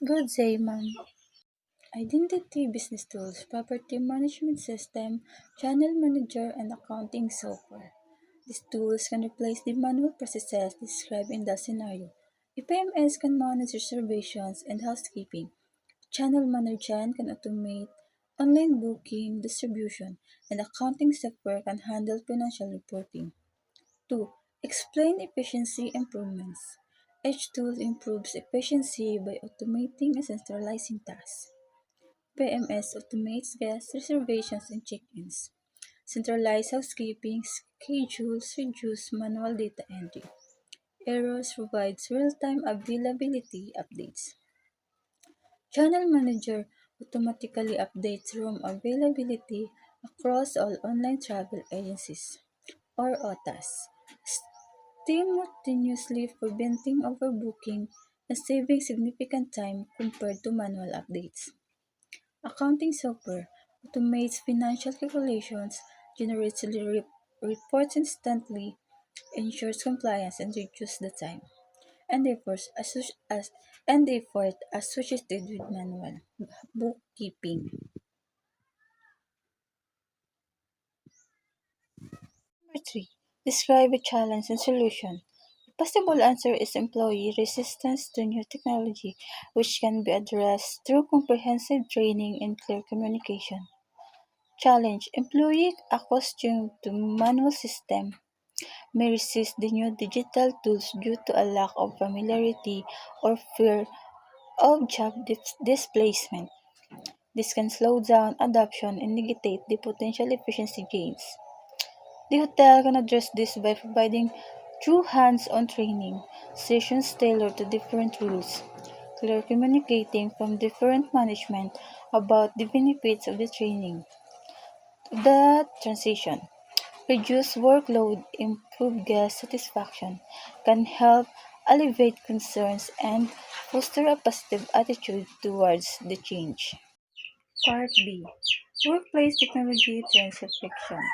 Good day, ma'am. Identity business tools, property management system, channel manager, and accounting software. These tools can replace the manual processes described in the scenario. A PMS can manage reservations and housekeeping. Channel manager can automate online booking, distribution, and accounting software can handle financial reporting. 2. Explain efficiency improvements. Each tool improves efficiency by automating and centralizing tasks. PMS automates guest reservations and check-ins. Centralized housekeeping schedules reduce manual data entry. Errors provides real-time availability updates. Channel Manager automatically updates room availability across all online travel agencies or OTAs, simultaneously preventing overbooking and saving significant time compared to manual updates. Accounting software automates financial calculations, generates reports instantly, ensures compliance, and reduces the time and effort associated with manual bookkeeping. Number 3. Describe a challenge and solution. A possible answer is employee resistance to new technology, which can be addressed through comprehensive training and clear communication. Challenge: employee accustomed to manual system may resist the new digital tools due to a lack of familiarity or fear of job displacement. This can slow down adoption and negate the potential efficiency gains. The hotel can address this by providing true hands-on training, sessions tailored to different rules, clear communicating from different management about the benefits of the training. The transition: reduce workload, improve guest satisfaction, can help alleviate concerns and foster a positive attitude towards the change. Part B: Workplace Technology Trends Reflection.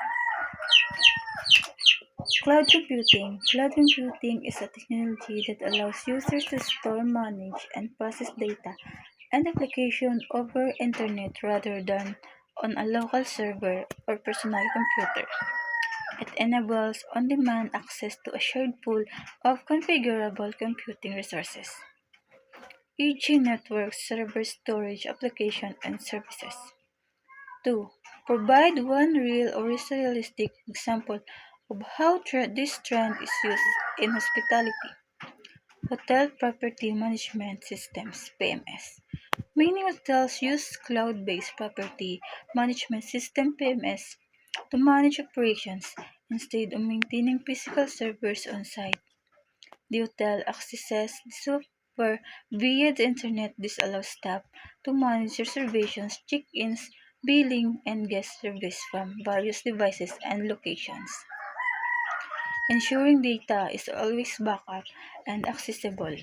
Cloud computing. Cloud computing is a technology that allows users to store, manage, and process data and application over internet rather than on a local server or personal computer. It enables on-demand access to a shared pool of configurable computing resources, e.g. networks, server storage, application, and services. 2. Provide one real or realistic example of how this trend is used in hospitality. Hotel Property Management Systems (PMS). Many hotels use cloud-based property management system (PMS) to manage operations instead of maintaining physical servers on site. The hotel accesses the software via the internet. This allows staff to manage reservations, check-ins, billing, and guest service from various devices and locations, ensuring data is always backup and accessible.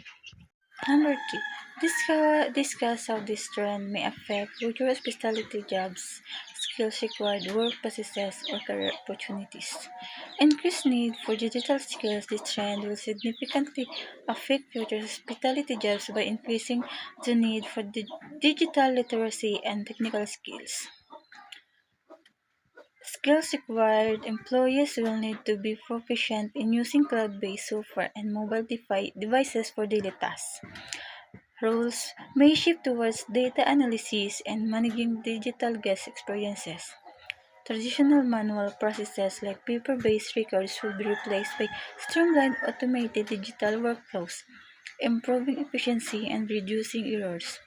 Number 2. Discuss how this trend may affect future hospitality jobs, skills required, work processes, or career opportunities. Increased need for digital skills. This trend will significantly affect future hospitality jobs by increasing the need for digital literacy and technical skills. Skills required: employees will need to be proficient in using cloud-based software and mobile devices for daily tasks. Roles may shift towards data analysis and managing digital guest experiences. Traditional manual processes like paper-based records will be replaced by streamlined automated digital workflows, improving efficiency and reducing errors.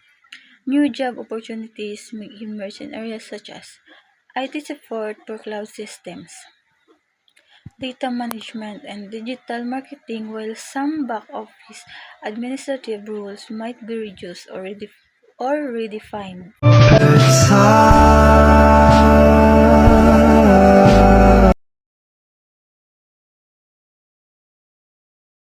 New job opportunities may emerge in areas such as IT support for cloud systems, data management, and digital marketing, while some back-office administrative roles might be reduced or redefined.